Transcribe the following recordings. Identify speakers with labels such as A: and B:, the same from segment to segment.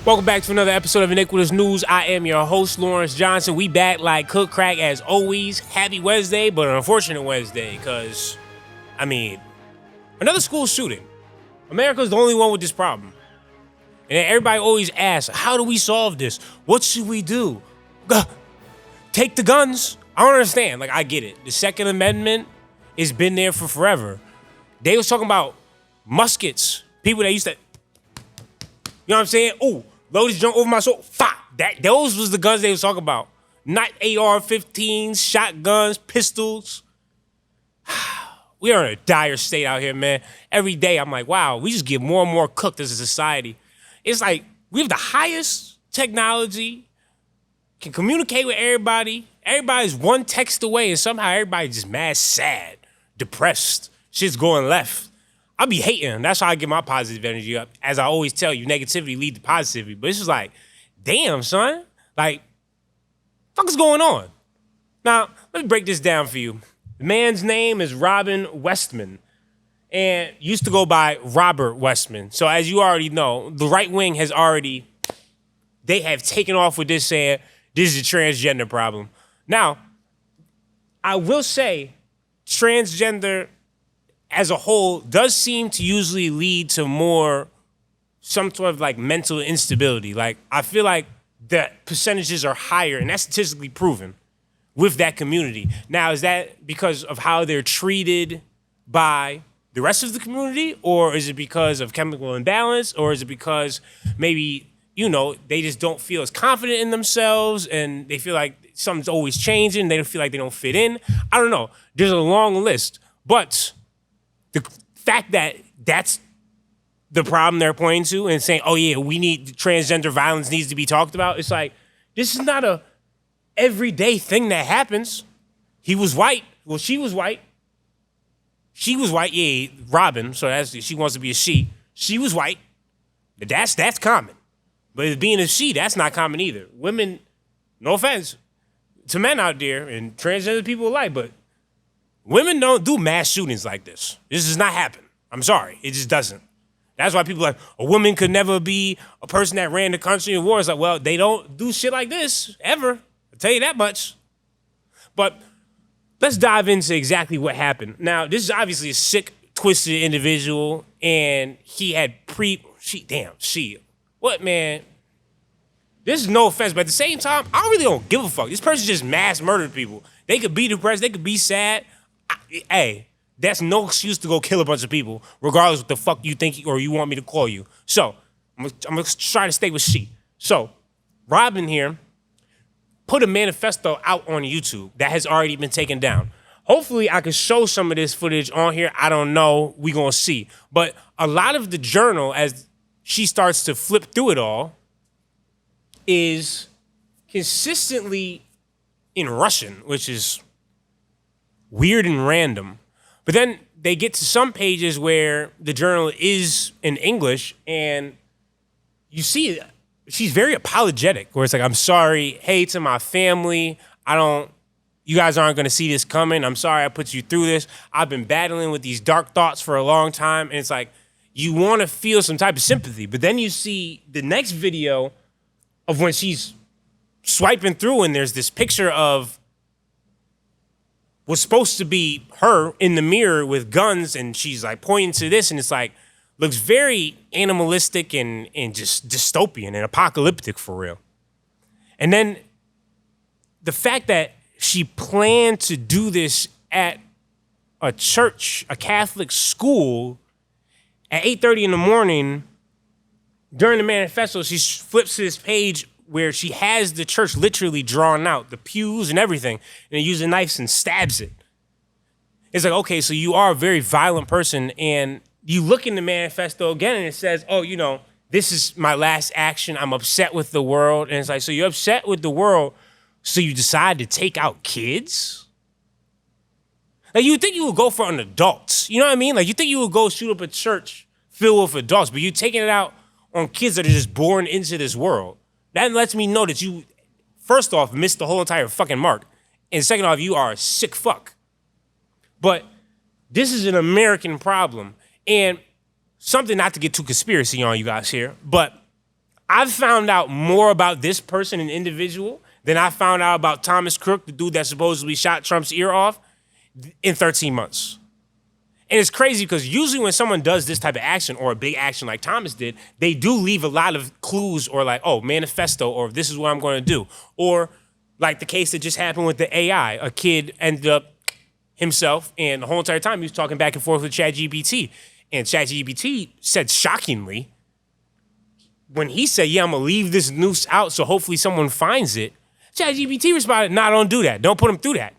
A: Welcome back to another episode of Iniquitous News. I am your host, Lawrence Johnson. We back like cook crack as always. Happy Wednesday, but an unfortunate Wednesday because, another school shooting. America's the only one with this problem. And everybody always asks, how do we solve this? What should we do? Take the guns. I don't understand. I get it. The Second Amendment has been there for forever. They was talking about muskets. People that used to, you know what I'm saying? Ooh, load this junk over my soul. Those was the guns they was talking about. Not AR-15s, shotguns, pistols. We are in a dire state out here, man. Every day I'm like, wow, we just get more and more cooked as a society. It's like we have the highest technology, can communicate with everybody. Everybody's one text away, and somehow everybody's just mad, sad, depressed. Shit's going left. I'll be hating. That's how I get my positive energy up. As I always tell you, negativity leads to positivity. But it's just like, damn, son. Fuck is going on? Now, let me break this down for you. The man's name is Robin Westman and used to go by Robert Westman. So as you already know, the right wing they have taken off with this saying, this is a transgender problem. Now, I will say transgender as a whole does seem to usually lead to some sort of mental instability. I feel like the percentages are higher, and that's statistically proven with that community. Now, is that because of how they're treated by the rest of the community, or is it because of chemical imbalance, or is it because maybe, they just don't feel as confident in themselves and they feel like something's always changing, they don't feel like they don't fit in? I don't know. There's a long list, but the fact that that's the problem they're pointing to and saying, oh yeah, transgender violence needs to be talked about. It's like, this is not a everyday thing that happens. He was white. Well, she was white. She was white. Yeah, Robin. So she wants to be a she. She was white. That's common. But being a she, that's not common either. Women, no offense to men out there and transgender people alike, but women don't do mass shootings like this. This does not happen. I'm sorry. It just doesn't. That's why people are like, a woman could never be a person that ran the country in war. It's like, well, they don't do shit like this ever. I'll tell you that much. But let's dive into exactly what happened. Now, this is obviously a sick, twisted individual, and he had what, man? This is no offense, but at the same time, I really don't give a fuck. This person just mass murdered people. They could be depressed, they could be sad. That's no excuse to go kill a bunch of people, regardless of what the fuck you think or you want me to call you. So, I'm gonna try to stay with she. So, Robin here put a manifesto out on YouTube that has already been taken down. Hopefully, I can show some of this footage on here. I don't know. We're gonna see. But a lot of the journal, as she starts to flip through it all, is consistently in Russian, which is weird and random. But then they get to some pages where the journal is in English, and you see she's very apologetic, where it's like, I'm sorry, hey, to my family, you guys aren't gonna see this coming. I'm sorry I put you through this. I've been battling with these dark thoughts for a long time. And it's like, you wanna feel some type of sympathy. But then you see the next video of when she's swiping through and there's this picture of what's supposed to be her in the mirror with guns, and she's pointing to this, and it's looks very animalistic and just dystopian and apocalyptic for real. And then the fact that she planned to do this at a church, a Catholic school, at 8:30 in the morning during the manifesto, she flips to this page where she has the church literally drawn out, the pews and everything, and using knives and stabs it. It's like, okay, so you are a very violent person, and you look in the manifesto again, and it says, this is my last action. I'm upset with the world. And it's like, so you're upset with the world, so you decide to take out kids? You would think you would go for an adult. You know what I mean? You think you would go shoot up a church filled with adults, but you're taking it out on kids that are just born into this world. That lets me know that you, first off, missed the whole entire fucking mark. And second off, you are a sick fuck. But this is an American problem. And something, not to get too conspiracy on you guys here, but I've found out more about this person and individual than I found out about Thomas Crook, the dude that supposedly shot Trump's ear off, in 13 months. And it's crazy because usually when someone does this type of action or a big action like Thomas did, they do leave a lot of clues or like, oh, manifesto, or this is what I'm going to do. Or like the case that just happened with the AI. A kid ended up himself, and the whole entire time he was talking back and forth with ChatGPT. And ChatGPT said shockingly, when he said, yeah, I'm going to leave this noose out so hopefully someone finds it, ChatGPT responded, nah, don't do that. Don't put him through that.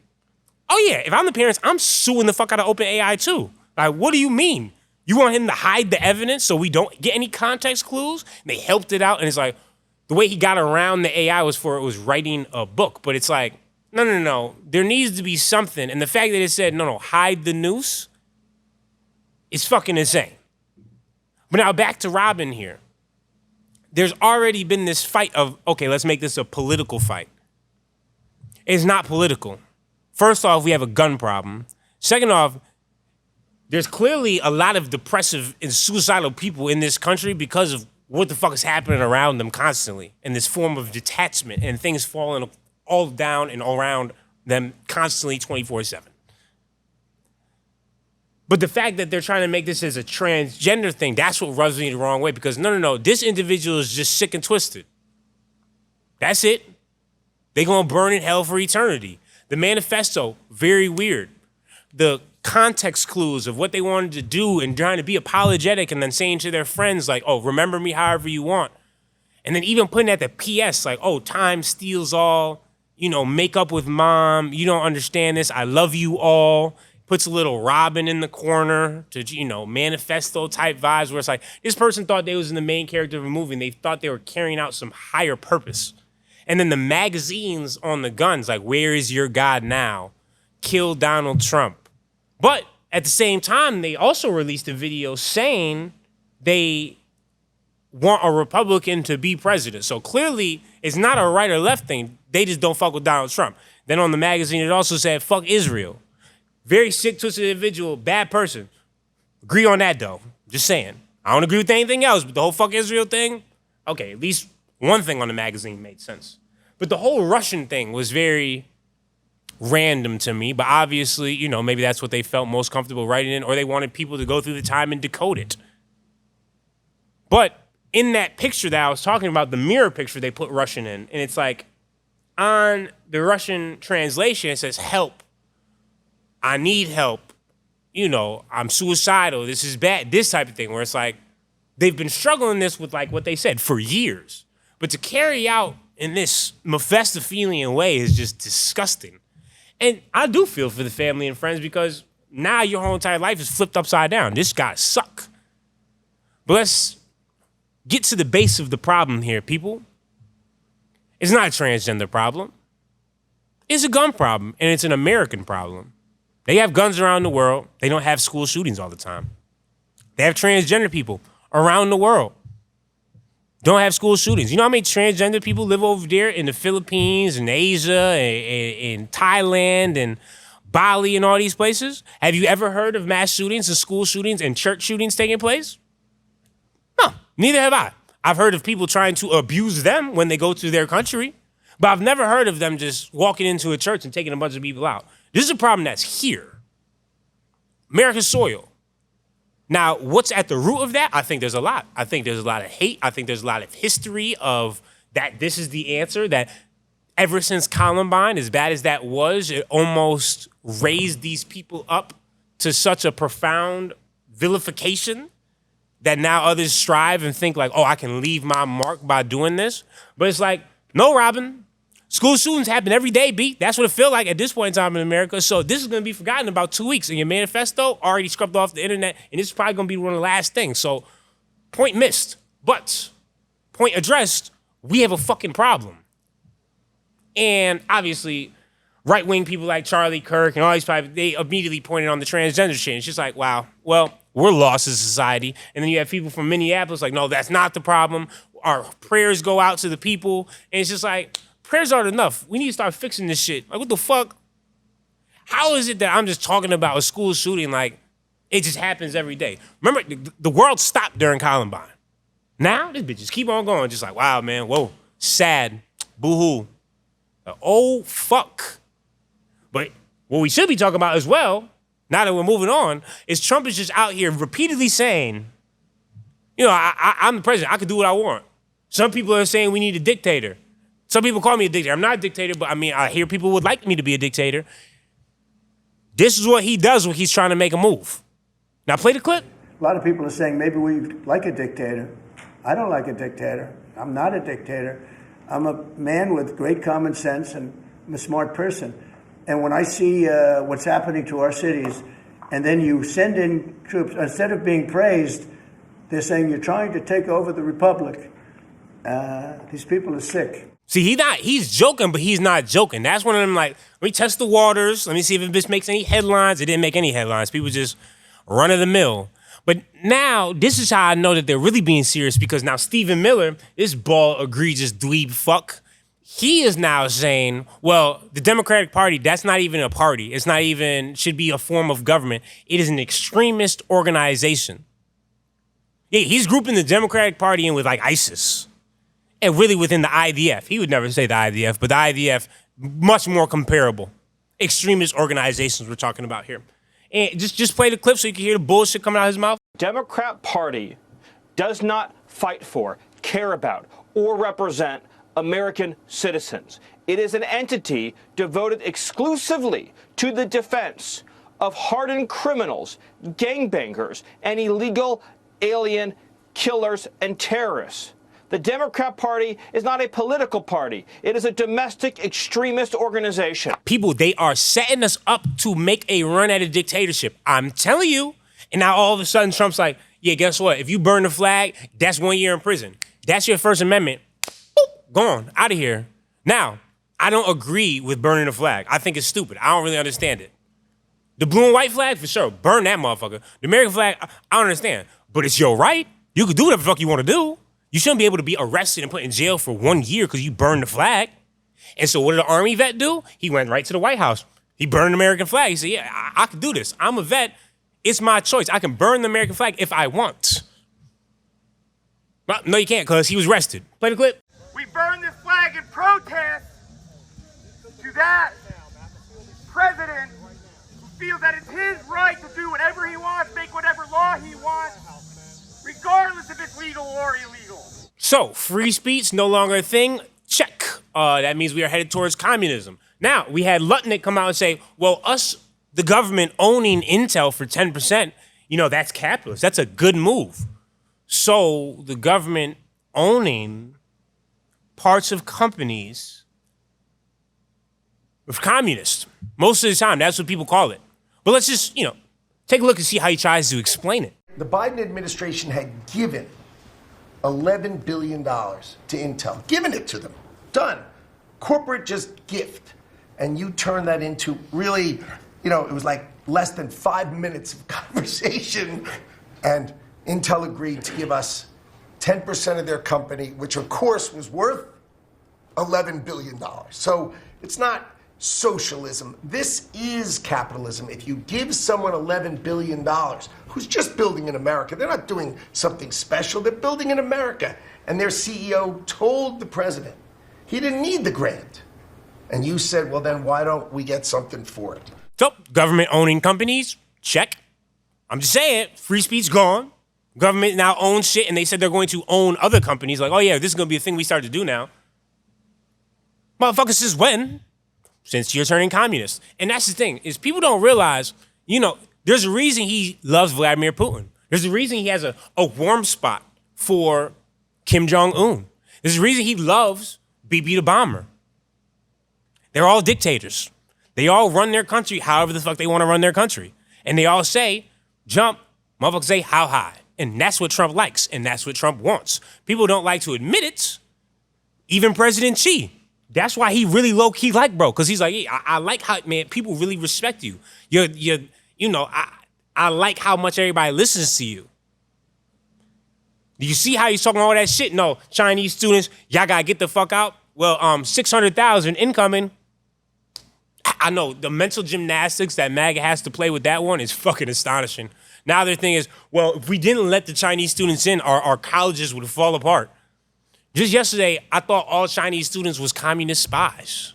A: Oh yeah, if I'm the parents, I'm suing the fuck out of OpenAI too. Like, what do you mean? You want him to hide the evidence so we don't get any context clues? And they helped it out, and it's like, the way he got around the AI was writing a book. But it's like, no. There needs to be something. And the fact that it said, no, hide the noose is fucking insane. But now back to Robin here. There's already been this fight of, okay, let's make this a political fight. It's not political. First off, we have a gun problem. Second off, there's clearly a lot of depressive and suicidal people in this country because of what the fuck is happening around them constantly, and this form of detachment and things falling all down and around them constantly 24/7. But the fact that they're trying to make this as a transgender thing, that's what rubs me the wrong way, because no, this individual is just sick and twisted. That's it. They're going to burn in hell for eternity. The manifesto, very weird. The context clues of what they wanted to do and trying to be apologetic and then saying to their friends, like, oh, remember me however you want. And then even putting at the PS, like, oh, time steals all, make up with mom. You don't understand this. I love you all. Puts a little Robin in the corner to, manifesto type vibes where it's like, this person thought they was in the main character of a movie and they thought they were carrying out some higher purpose. And then the magazines on the guns, like, where is your God now? Kill Donald Trump. But at the same time, they also released a video saying they want a Republican to be president. So clearly, it's not a right or left thing. They just don't fuck with Donald Trump. Then on the magazine, it also said, fuck Israel. Very sick, twisted individual, bad person. Agree on that, though. Just saying. I don't agree with anything else, but the whole fuck Israel thing, okay, at least one thing on the magazine made sense. But the whole Russian thing was very random to me, but obviously, maybe that's what they felt most comfortable writing in, or they wanted people to go through the time and decode it. But in that picture that I was talking about, the mirror picture, they put Russian in, and it's like, on the Russian translation, it says, help. I need help. I'm suicidal. This is bad. This type of thing, where it's like, they've been struggling this with, like, what they said for years. But to carry out in this Mephistophelian way is just disgusting. And I do feel for the family and friends, because now your whole entire life is flipped upside down. This guy suck. But let's get to the base of the problem here, people. It's not a transgender problem. It's a gun problem, and it's an American problem. They have guns around the world. They don't have school shootings all the time. They have transgender people around the world. Don't have school shootings. You know how many transgender people live over there in the Philippines and Asia and Thailand and Bali and all these places? Have you ever heard of mass shootings and school shootings and church shootings taking place? No, neither have I. I've heard of people trying to abuse them when they go to their country, but I've never heard of them just walking into a church and taking a bunch of people out. This is a problem that's here. America's soil. Now, what's at the root of that? I think there's a lot. I think there's a lot of hate. I think there's a lot of history of that this is the answer, that ever since Columbine, as bad as that was, it almost raised these people up to such a profound vilification that now others strive and think like, oh, I can leave my mark by doing this. But it's like, no, Robin. School shootings happen every day, B. That's what it feels like at this point in time in America. So this is going to be forgotten in about 2 weeks. And your manifesto already scrubbed off the internet. And this is probably going to be one of the last things. So point missed. But point addressed, we have a fucking problem. And obviously, right-wing people like Charlie Kirk and all these people, they immediately pointed on the transgender shit. It's just like, wow, well, we're lost as a society. And then you have people from Minneapolis like, no, that's not the problem. Our prayers go out to the people. And it's just like, prayers aren't enough. We need to start fixing this shit. Like, what the fuck? How is it that I'm just talking about a school shooting like it just happens every day? Remember, the world stopped during Columbine. Now, this bitch just keep on going. Just like, wow, man, whoa, sad, boo-hoo. Oh, fuck. But what we should be talking about as well, now that we're moving on, is Trump is just out here repeatedly saying, I'm the president. I can do what I want. Some people are saying we need a dictator. Some people call me a dictator. I'm not a dictator, but I hear people would like me to be a dictator. This is what he does when he's trying to make a move. Now, play the clip.
B: A lot of people are saying maybe we like a dictator. I don't like a dictator. I'm not a dictator. I'm a man with great common sense, and I'm a smart person. And when I see what's happening to our cities, and then you send in troops, instead of being praised, they're saying you're trying to take over the republic. These people are sick.
A: See, he's joking, but he's not joking. That's one of them, like, let me test the waters. Let me see if this makes any headlines. It didn't make any headlines. People just run of the mill. But now, this is how I know that they're really being serious, because now Stephen Miller, this bald, egregious dweeb fuck, he is now saying, well, the Democratic Party, that's not even a party. It's not even, should be a form of government. It is an extremist organization. Yeah, he's grouping the Democratic Party in with like ISIS. And really within the IDF. He would never say the IDF, but the IDF, much more comparable. Extremist organizations we're talking about here. And just play the clip so you can hear the bullshit coming out of his mouth.
C: Democrat Party does not fight for, care about, or represent American citizens. It is an entity devoted exclusively to the defense of hardened criminals, gangbangers, and illegal alien killers and terrorists. The Democrat Party is not a political party. It is a domestic extremist organization.
A: People, they are setting us up to make a run at a dictatorship. I'm telling you. And now all of a sudden Trump's like, yeah, guess what? If you burn the flag, that's 1 year in prison. That's your First Amendment. Boop, gone, out of here. Now, I don't agree with burning the flag. I think it's stupid. I don't really understand it. The blue and white flag, for sure. Burn that motherfucker. The American flag, I don't understand. But it's your right. You can do whatever the fuck you want to do. You shouldn't be able to be arrested and put in jail for 1 year because you burned the flag. And so what did the Army vet do? He went right to the White House. He burned the American flag. He said, yeah, I can do this. I'm a vet. It's my choice. I can burn the American flag if I want. Well, no, you can't, because he was arrested. Play the clip.
D: We burn this flag in protest to that president who feels that it's his right to do whatever he wants, make whatever law he wants, regardless if it's legal or illegal.
A: So, free speech no longer a thing? Check. That means we are headed towards communism. Now, we had Lutnick come out and say, well, us, the government, owning Intel for 10%, that's capitalist. That's a good move. So, the government owning parts of companies with communists. Most of the time, that's what people call it. But let's just, take a look and see how he tries to explain it.
E: The Biden administration had given $11 billion to Intel, given it to them, done. Corporate just gift. And you turn that into really, it was like less than 5 minutes of conversation. And Intel agreed to give us 10% of their company, which of course was worth $11 billion. So it's not socialism. This is capitalism. If you give someone $11 billion, who's just building in America, they're not doing something special, they're building in America. And their CEO told the president he didn't need the grant. And you said, well, then why don't we get something for it?
A: So, government owning companies, check. I'm just saying, free speech gone. Government now owns shit, and they said they're going to own other companies. Like, oh yeah, this is going to be a thing we start to do now. Motherfucker, since when? Since you're turning communist. And that's the thing, is people don't realize, there's a reason he loves Vladimir Putin. There's a reason he has a warm spot for Kim Jong-un. There's a reason he loves BB the Bomber. They're all dictators. They all run their country however the fuck they want to run their country. And they all say, jump, motherfuckers say, how high? And that's what Trump likes, and that's what Trump wants. People don't like to admit it. Even President Xi. That's why he really low-key like bro, because he's like, yeah, I like how, man, people really respect you. I like how much everybody listens to you. Do you see how he's talking all that shit? No, Chinese students, y'all gotta get the fuck out. Well, 600,000 incoming. I know, the mental gymnastics that MAGA has to play with that one is fucking astonishing. Now their thing is, well, if we didn't let the Chinese students in, our colleges would fall apart. Just yesterday, I thought all Chinese students was communist spies.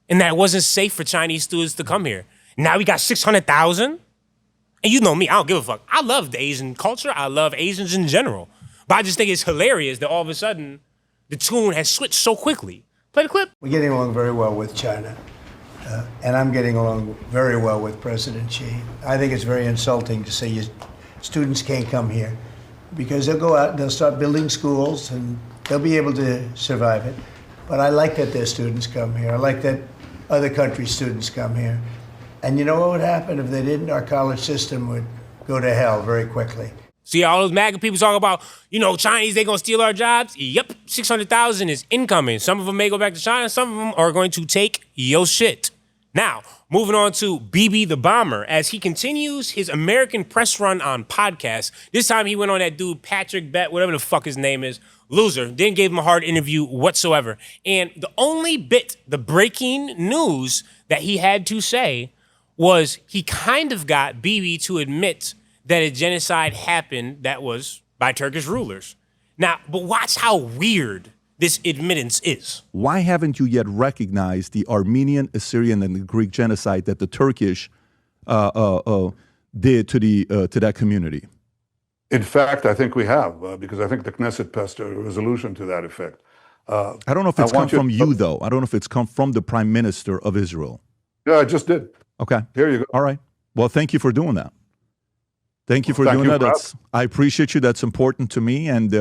A: And that it wasn't safe for Chinese students to come here. Now we got 600,000? And you know me, I don't give a fuck. I love the Asian culture. I love Asians in general. But I just think it's hilarious that all of a sudden the tune has switched so quickly. Play the clip.
B: We're getting along very well with China. And I'm getting along very well with President Xi. I think it's very insulting to say students can't come here because they'll go out and they'll start building schools and they'll be able to survive it. But I like that their students come here. I like that other countries' students come here. And you know what would happen if they didn't? Our college system would go to hell very quickly.
A: See all those MAGA people talking about, Chinese, they gonna steal our jobs? Yep, 600,000 is incoming. Some of them may go back to China. Some of them are going to take your shit. Now, moving on to BB the Bomber, as he continues his American press run on podcasts. This time he went on that dude, Patrick Bet, whatever the fuck his name is, loser. Didn't give him a hard interview whatsoever. And the only bit, the breaking news that he had to say was he kind of got BB to admit that a genocide happened that was by Turkish rulers. Now, but watch how weird this admittance is.
F: Why haven't you yet recognized the Armenian, Assyrian, and the Greek genocide that the Turkish did to that community?
G: In fact, I think we have, because I think the Knesset passed a resolution to that effect.
F: I don't know if it's come from you, though. I don't know if it's come from the Prime Minister of Israel.
G: Yeah, I just did.
F: Okay.
G: Here you go.
F: All right. Well, thank you for doing that. Thank you for doing that. I appreciate you. That's important to me. And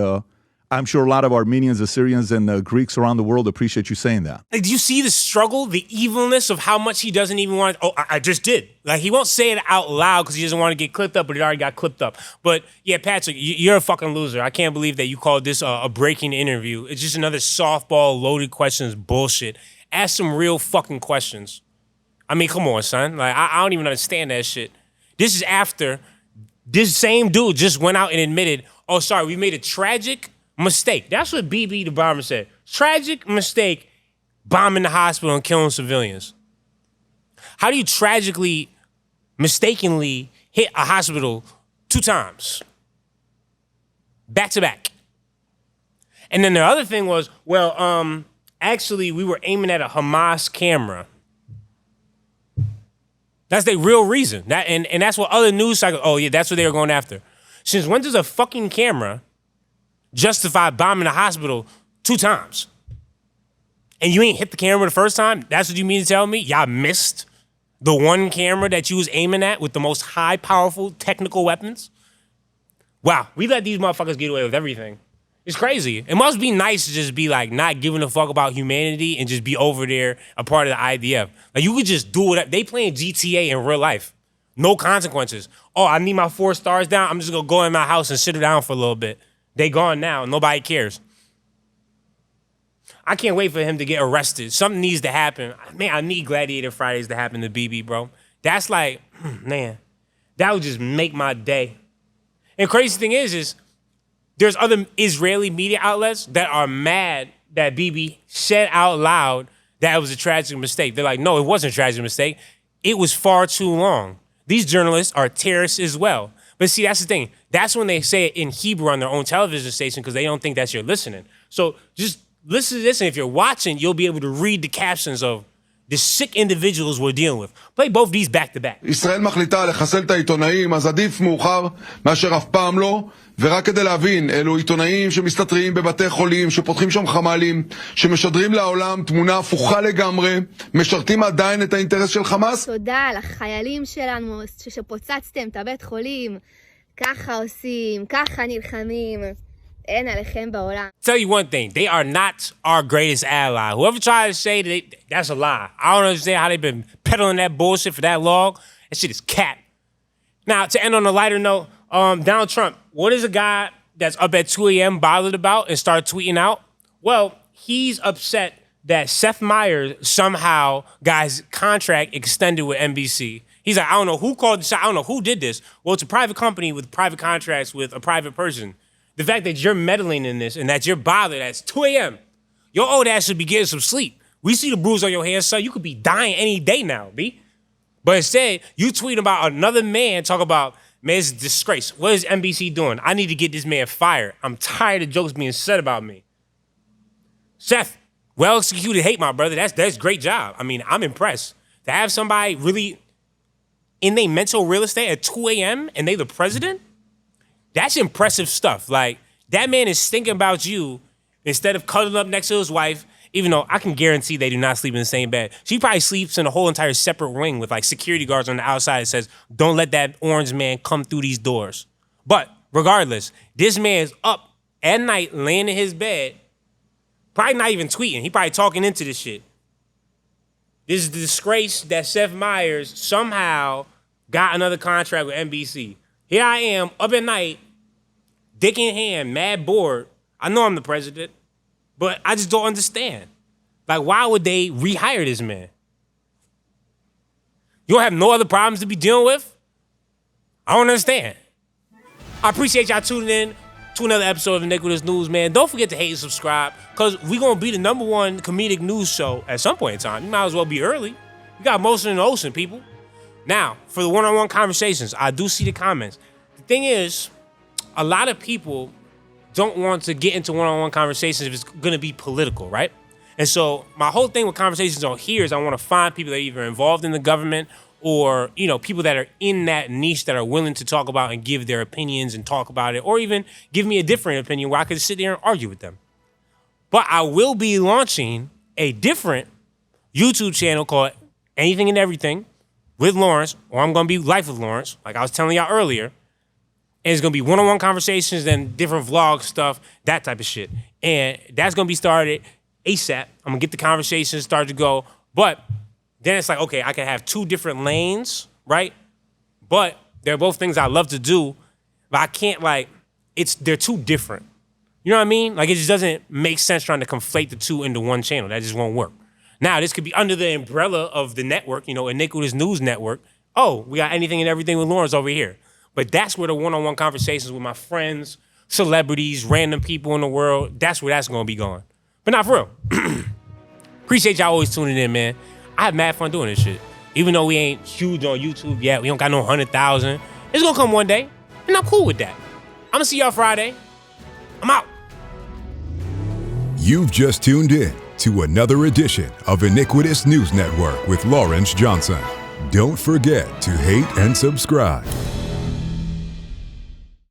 F: I'm sure a lot of Armenians, Assyrians, and Greeks around the world appreciate you saying that.
A: Like, do you see the struggle, the evilness of how much he doesn't even want to, I just did. Like, he won't say it out loud because he doesn't want to get clipped up, but it already got clipped up. But yeah, Patrick, you're a fucking loser. I can't believe that you called this a breaking interview. It's just another softball, loaded questions bullshit. Ask some real fucking questions. I mean, come on, son. Like, I don't even understand that shit. This is after this same dude just went out and admitted, oh, sorry, we made a tragic mistake. That's what BB the Bomber said. Tragic mistake, bombing the hospital and killing civilians. How do you tragically, mistakenly hit a hospital 2 times? Back to back. And then the other thing was, well, actually, we were aiming at a Hamas camera. That's the real reason. And that's what other news cycles, oh yeah, that's what they were going after. Since when does a fucking camera justify bombing a hospital 2 times? And you ain't hit the camera the first time? That's what you mean to tell me? Y'all missed the one camera that you was aiming at with the most high, powerful technical weapons? Wow, we let these motherfuckers get away with everything. It's crazy. It must be nice to just be like not giving a fuck about humanity and just be over there a part of the IDF. Like you could just do it. They playing GTA in real life. No consequences. Oh, I need my 4 stars down. I'm just gonna go in my house and sit down for a little bit. They gone now. Nobody cares. I can't wait for him to get arrested. Something needs to happen. Man, I need Gladiator Fridays to happen to BB, bro. That's like, man, that would just make my day. And crazy thing is there's other Israeli media outlets that are mad that BB said out loud that it was a tragic mistake. They're like, no, it wasn't a tragic mistake. It was far too long. These journalists are terrorists as well. But see, that's the thing. That's when they say it in Hebrew on their own television station because they don't think that you're listening. So just listen to this, and if you're watching, you'll be able to read the captions of the sick individuals we're dealing with. Play both these back to back.
H: ישראל מחליטה לחסל את העיתונאים, אז עדיף מאוחר מאשר אף פעם לא. ורק כדי להבין, אלו עיתונאים שמסתתרים בבתי חולים, שפותחים שם חמ"לים, שמשדרים לעולם תמונה הפוכה לגמרי, משרתים עדיין את האינטרס של חמאס.
I: תודה לחיילים שלנו שפוצצתם את הבית חולים. ככה עושים, ככה נלחמים. אין עליכם בעולם.
A: Tell you one thing, they are not our greatest ally. Whoever tried to say that's a lie. I don't understand how they've been peddling that bullshit for that long. That shit is cap. Now, to end on a lighter note, Donald Trump, what is a guy that's up at 2 a.m. bothered about and start tweeting out? Well, he's upset that Seth Meyers somehow got his contract extended with NBC. He's like, I don't know who called this, I don't know who did this. Well, it's a private company with private contracts with a private person. The fact that you're meddling in this and that you're bothered at 2 a.m., your old ass should be getting some sleep. We see the bruise on your hands, son. You could be dying any day now, B. But instead, you tweet about another man, talk about, Man, it's a disgrace. What is NBC doing? I need to get this man fired. I'm tired of jokes being said about me. Seth, well-executed hate, my brother. That's great job. I mean, I'm impressed. To have somebody really in their mental real estate at 2 a.m. and they the president, that's impressive stuff. Like, that man is thinking about you instead of cuddling up next to his wife, even though I can guarantee they do not sleep in the same bed. She probably sleeps in a whole entire separate wing with like security guards on the outside that says, don't let that orange man come through these doors. But regardless, this man is up at night laying in his bed, probably not even tweeting. He probably talking into this shit. This is the disgrace that Seth Meyers somehow got another contract with NBC. Here I am up at night, dick in hand, mad bored. I know I'm the president, but I just don't understand. Like, why would they rehire this man? You don't have no other problems to be dealing with? I don't understand. I appreciate y'all tuning in to another episode of Iniquitous News, man. Don't forget to hate and subscribe, because we're going to be the #1 comedic news show at some point in time. You might as well be early. We got Motion in the Ocean, people. Now, for the one-on-one conversations, I do see the comments. The thing is, a lot of people don't want to get into one-on-one conversations if it's going to be political, right? And so my whole thing with conversations on here is I want to find people that are either involved in the government or, you know, people that are in that niche that are willing to talk about and give their opinions and talk about it, or even give me a different opinion where I could sit there and argue with them. But I will be launching a different YouTube channel called Anything and Everything with Lawrence, or I'm going to be Life with Lawrence, like I was telling y'all earlier. And it's going to be one-on-one conversations and different vlog stuff, that type of shit. And that's going to be started ASAP. I'm going to get the conversations started to go. But then it's like, okay, I can have 2 different lanes, right? But they're both things I love to do. But I can't, like, they're too different. You know what I mean? Like, it just doesn't make sense trying to conflate the 2 into one channel. That just won't work. Now, this could be under the umbrella of the network, you know, Iniquitous News Network. Oh, we got Anything and Everything with Lawrence over here. But that's where the one-on-one conversations with my friends, celebrities, random people in the world, that's where that's going to be going. But not for real. Appreciate y'all always tuning in, man. I have mad fun doing this shit. Even though we ain't huge on YouTube yet, we don't got no 100,000. It's going to come one day, and I'm cool with that. I'm going to see y'all Friday. I'm out.
J: You've just tuned in to another edition of Iniquitous News Network with Lawrence Johnson. Don't forget to hate and subscribe.